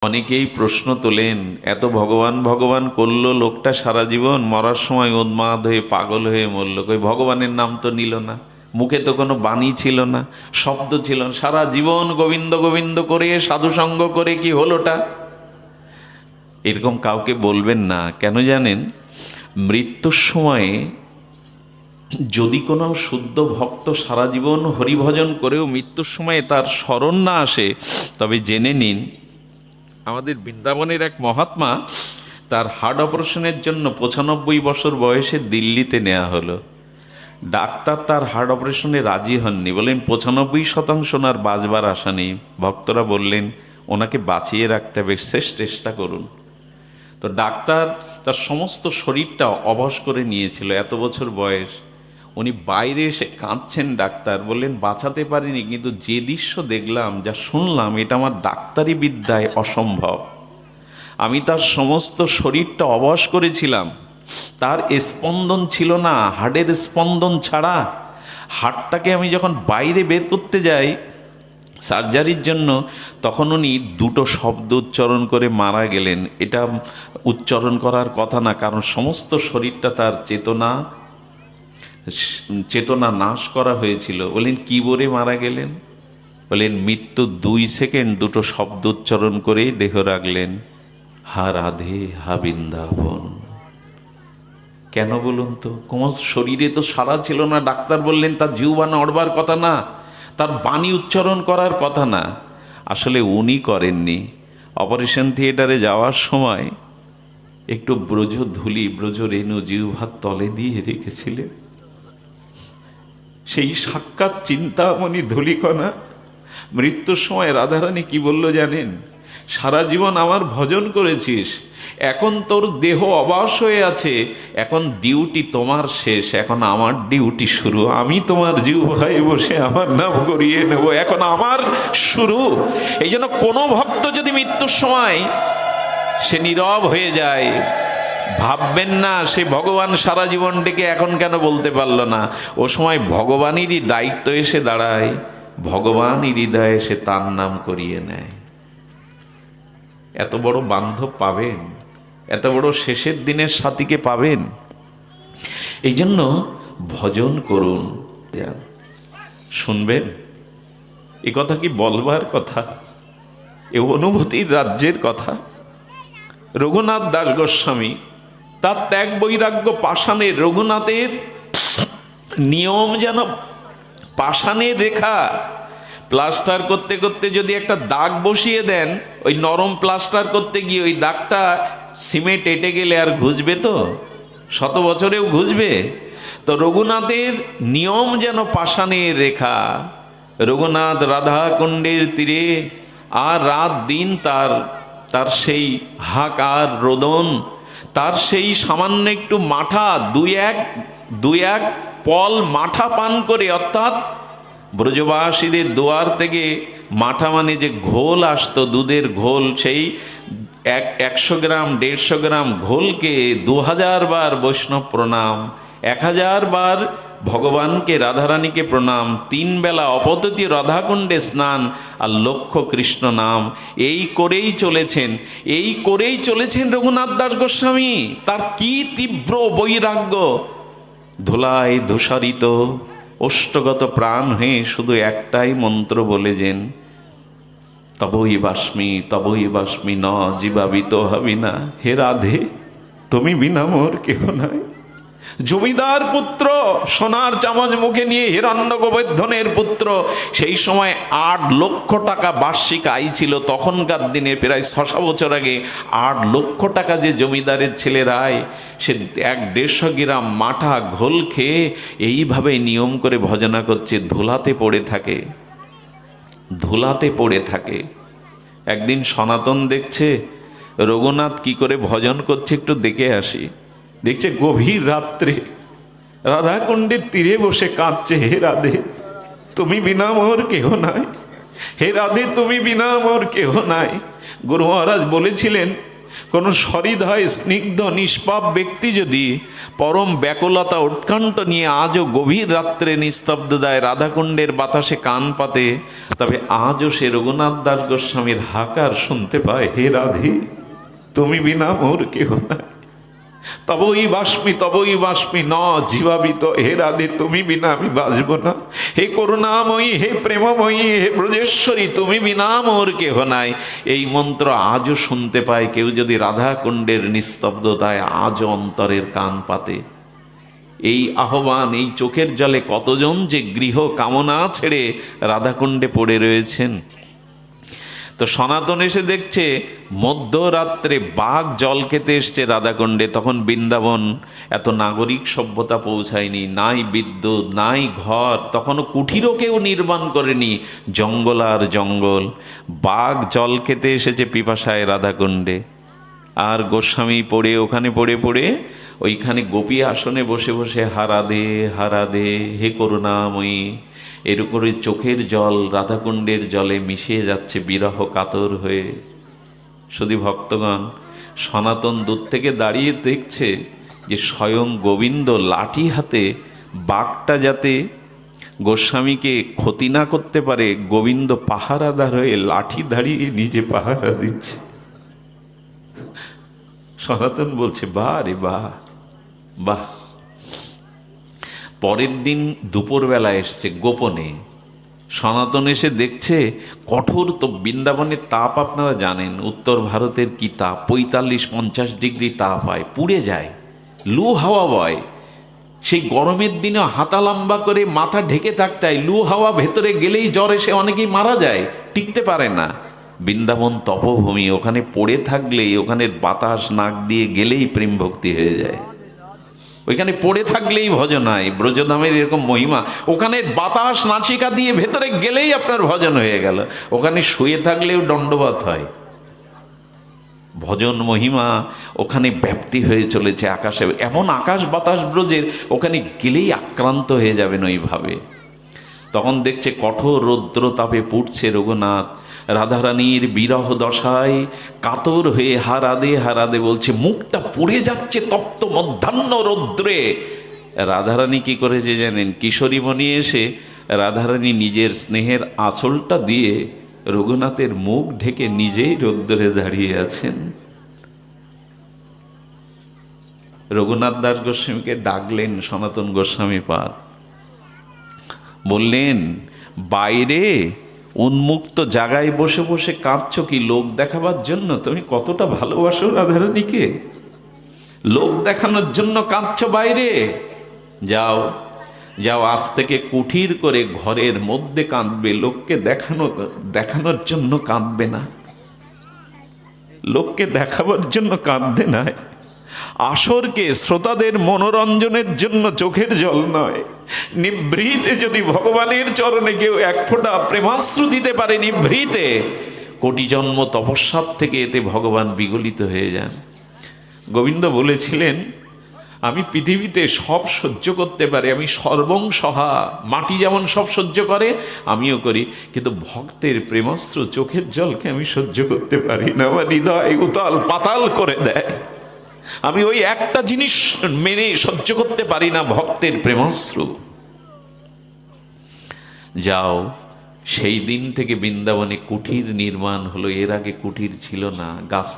অনেকেই প্রশ্ন তোলেন, এত ভগবান ভগবান করলো লোকটা সারা জীবন, মরার সময় উন্মাদ হয়ে পাগল হয়ে মরল, কই ভগবানের নাম তো নিল না, মুখে তো কোনো বাণী ছিল না, শব্দ ছিল না, সারা জীবন গোবিন্দ গোবিন্দ করে সাধুসঙ্গ করে কি হলোটা? এরকম কাউকে বলবেন না। কেন জানেন? মৃত্যুর সময়ে যদি কোনো শুদ্ধ ভক্ত সারা জীবন হরিভজন করেও মৃত্যুর সময়ে তার স্মরণ না আসে, তবে জেনে নিন আমাদের বৃন্দাবনের এক মহাত্মা, তার হার্ট অপারেশনের জন্য 95 বছর বয়সে দিল্লিতে নেওয়া হলো। ডাক্তার তার হার্ট অপারেশনে রাজি হননি, বললেন 95% ওনার বাঁচবার আশা নেই। ভক্তরা বললেন ওনাকে বাঁচিয়ে রাখতে হবে, শেষ চেষ্টা করুন। তো ডাক্তার তার সমস্ত শরীরটা অবশ করে নিয়েছিল, এত বছর বয়স। উনি বাইরে এসে কাঁদছেন, ডাক্তার বললেন বাঁচাতে পারিনি, কিন্তু যে দৃশ্য দেখলাম, যা শুনলাম, এটা আমার ডাক্তারি বিদ্যায় অসম্ভব। আমি তার সমস্ত শরীরটা অবশ করেছিলাম, তার স্পন্দন ছিল না, হার্টের স্পন্দন ছাড়া। হার্টটাকে আমি যখন বাইরে বের করতে যাই সার্জারির জন্য, তখন উনি দুটো শব্দ উচ্চারণ করে মারা গেলেন। এটা উচ্চারণ করার কথা না, কারণ সমস্ত শরীরটা তার চেতনা নাশ করা হয়েছিল। বলেন কি বলে মারা গেলেন? বলেন মৃত্যু 2 সেকেন্ড দুটো শব্দ উচ্চারণ করেই দেহ রাখলেন, হা রাধে হা বৃন্দাবন। কেন বলুন তো? কোমল শরীরে তো সারা ছিল না। ডাক্তার বললেন তার জিহ্বা নড়বার কথা না, তার বাণী উচ্চারণ করার কথা না। আসলে উনি করেননি। অপারেশন থিয়েটারে যাওয়ার সময় একটু ব্রজ ধুলি, ব্রজ রেণু জিহ্বার তলে দিয়ে রেখেছিলেন। সেই সাক্ষাৎ চিন্তামণি ধূলিকণা মৃত্যুর সময় রাধারানী কি বলল জানেন? সারা জীবন আমার ভজন করেছিস, এখন তোর দেহ অবশ হয়ে আছে, এখন ডিউটি তোমার শেষ, এখন আমার ডিউটি শুরু। আমি তোমার জিহ্বায় বসে আমার নাম করিয়ে নেব, এখন আমার শুরু। এই জন্য কোনো ভক্ত যদি মৃত্যুর সময় সে নীরব হয়ে যায়, ভাববেন না সে ভগবান সারা জীবন ডেকে এখন কেন বলতে পারলো না। ও সময় ভগবানেরই দায়িত্ব এসে দাঁড়ায়, ভগবানই হৃদয়ে সে তার নাম করিয়ে নেয়। এত বড় বান্ধব পাবেন, এত বড় শেষের দিনের সাথীকে পাবেন। এই জন্য ভজন করুন। শুনবেন, এ কথা কি বলবার কথা, এ অনুভূতির রাজ্যের কথা। রঘুনাথ দাস গোস্বামী তার ত্যাগ বৈরাগ্য পাষাণের, রঘুনাথের নিয়ম যেন পাষাণের রেখা। প্লাস্টার করতে করতে যদি একটা দাগ বসিয়ে দেন, ওই নরম প্লাস্টার করতে গিয়ে ওই দাগটা সিমেন্ট এঁটে গেলে আর ঘুচবে? তো 100 বছরেও ঘুচবে? তো রঘুনাথের নিয়ম যেন পাষাণের রেখা। রঘুনাথ রাধা কুণ্ডের তীরে আর রাত দিন তার সেই হাহাকার রোদন, তার সেই সামান্য একটু মাঠা, দুই এক পল মাঠা পান করে, অর্থাৎ ব্রজবাসীদের দুয়ার থেকে মাঠা মানে যে ঘোল আসতো, দুধের ঘোল, সেই 100 গ্রাম 150 গ্রাম ঘোলকে 2000 বার বৈষ্ণব প্রণাম, 1000 বার ভগবানকে রাধারানীকে প্রণাম, 3 বেলা অপততি রাধাকুণ্ডে স্নান আর লক্ষ কৃষ্ণ নাম, এই করেই চলেছেন রঘুনাথ দাস গোস্বামী। তার কি তীব্র বৈরাগ্য! ধুলায় ধূসারিত অষ্টগত প্রাণ হয়ে শুধু একটাই মন্ত্র বলেছেন, তবই বাস্মি ন জীবাবিত হবি না। হে রাধে, তুমি বিনা মোর কেহ নাই। জমিদার পুত্র, সোনার চামচ মুখে নিয়ে হিরণ্য গোবর্ধনের পুত্র, সেই সময় 8 লক্ষ টাকা বার্ষিক আয় ছিল তখনকার দিনে, প্রায় 600 বছর আগে। 8 লক্ষ টাকা যে জমিদারের ছেলের আয়, সে 150 গ্রাম মাঠা ঘোল খেয়ে এইভাবে নিয়ম করে ভজনা করছে, ধুলাতে পড়ে থাকে। একদিন সনাতন দেখছে রঘুনাথ কি করে ভজন করছে, একটু দেখে আসি। দেখছে গভীর রাত্রে রাধাকুণ্ডের তীরে বসে কাঁদছে, হে রাধে তুমি বিনা মোর কেহ নাই, হে রাধে তুমি বিনা মোর কেহ নাই। গুরু মহারাজ বলেছিলেন কোনো সহৃদয় স্নিগ্ধ নিষ্পাপ ব্যক্তি যদি পরম ব্যাকুলতা উৎকণ্ঠ নিয়ে আজও গভীর রাত্রে নিস্তব্ধতায় রাধাকুণ্ডের বাতাসে কান পাতে, তবে আজও সে রঘুনাথ দাস গোস্বামীর হাকার শুনতে পায়, হে রাধে তুমি বিনা মোর কেহ নাই, তবই বাষ্পী ন জীবাবিত, হে রাধে তুমি বিনা আমি বাঁচব না, হে করুণাময়ী হে প্রেমময়ী হে ব্রজেশ্বরী তুমি বিনা মোর কেহ নাই। এই মন্ত্র আজও শুনতে পায় কেউ যদি রাধাকুণ্ডের নিস্তব্ধতায় আজও অন্তরের কান পাতে। এই আহ্বান, এই চোখের জলে কতজন যে গৃহ কামনা ছেড়ে রাধাকুণ্ডে পড়ে রয়েছেন। তো সনাতন এসে দেখছে মধ্যরাত্রে বাঘ জল খেতে এসছে রাধাকুণ্ডে। তখন বৃন্দাবন এত নাগরিক সভ্যতা পৌঁছায়নি, নাই বিদ্যুৎ নাই ঘর, তখনও কুঠিরও কেউ নির্মাণ করেনি, জঙ্গল আর জঙ্গল। বাঘ জল খেতে এসেছে পিপাসায় রাধাকুণ্ডে, আর গোস্বামী পড়ে ওখানে পড়ে ওইখানে গোপী আসনে বসে বসে হারা দে হে করুণাময়ী, এর উপরে চোখের জল রাধাকুণ্ডের জলে মিশিয়ে যাচ্ছে বিরহ কাতর হয়ে। শুধু ভক্তগণ, সনাতন দূর থেকে দাঁড়িয়ে দেখছে যে স্বয়ং গোবিন্দ লাঠি হাতে, বাঘটা যাতে গোস্বামীকে ক্ষতি না করতে পারে, গোবিন্দ পাহারাদার হয়ে লাঠি দাঁড়িয়ে নিজে পাহারা দিচ্ছে। সনাতন বলছে বাহ রে বাহ বাহ। পরের দিন দুপুরবেলা এসছে গোপনে, সনাতন এসে দেখছে কঠোর, তো বৃন্দাবনের তাপ আপনারা জানেন, উত্তর ভারতের কি তাপ, 45-50 ডিগ্রি তাপ হয়, পুড়ে যায়, লু হাওয়া বয়। সেই গরমের দিনে হাতা লম্বা করে মাথা ঢেকে থাকতে হয়, লু হাওয়া ভেতরে গেলেই জ্বর এসে অনেকেই মারা যায়, টিকতে পারে না। বৃন্দাবন তপভূমি, ওখানে পড়ে থাকলেই, ওখানের বাতাস নাক দিয়ে গেলেই প্রেম ভক্তি হয়ে যায়, ওইখানে পড়ে থাকলেই ভজন হয়। ব্রজধামের এরকম মহিমা, ওখানে বাতাস নাসিকা দিয়ে ভেতরে গেলেই আপনার ভজন হয়ে গেল, ওখানে শুয়ে থাকলেও দণ্ডবত হয়। ভজন মহিমা ওখানে ব্যাপ্তি হয়ে চলেছে আকাশে, এমন আকাশ বাতাস ব্রজের, ওখানে গেলেই আক্রান্ত হয়ে যাবেন ওইভাবে। তখন দেখছে কঠোর রৌদ্র তাপে পুড়ছে রঘুনাথ, রাধারানীর বিরহ দশায় কাতর হয়ে হারাদে বলছে, মুখটা পুড়ে যাচ্ছে তপ্ত মধ্যাহ্ন রৌদ্রে। রাধারানী কি করেছে জানেন? কিশোরীমণি এসে রাধারানী নিজের স্নেহের আঁচলটা দিয়ে রঘুনাথের মুখ ঢেকে নিজেই রৌদ্রে দাঁড়িয়ে আছেন। রঘুনাথ দাস গোস্বামীকে ডাকলেন সনাতন গোস্বামী পাদ, বললেন বাইরে উন্মুক্ত জায়গায় বসে বসে কাঁদছো কি লোক দেখাবার জন্য? তুমি কতটা ভালোবাসো রাধারানীকে, লোক দেখানোর জন্য কাঁদছো বাইরে? যাও যাও, আজ থেকে কুঠির করে ঘরের মধ্যে কাঁদবে, লোককে দেখানোর জন্য কাঁদবে না, লোককে দেখাবার জন্য কাঁদবে না। আসরকে শ্রোতাদের মনোরঞ্জনের জন্য চোখের জল নয়, নিভৃতে যদি ভগবানের চরণে কেউ এক ফোঁটা প্রেমাশ্রু দিতে পারে নিভৃতে, কোটি জন্ম তপস্যার থেকে এতে ভগবান বিগলিত হয়ে যান। গোবিন্দ বলেছিলেন, আমি পৃথিবীতে সব সহ্য করতে পারি, আমি সর্বং সহা, মাটি যেমন সব সহ্য করে আমিও করি, কিন্তু ভক্তের প্রেমাশ্রু চোখের জলকে আমি সহ্য করতে পারি না, আমার হৃদয় উতাল পাতাল করে দেয়। আমি ওই একটা জিনিস মেনে সহ্য করতে পারি না, ভক্তের প্রেমাশ্রু। যাও, সেই দিন থেকে বৃন্দাবনে কুঠির নির্মাণ হলো, এর আগে কুঠির ছিল না, গাছ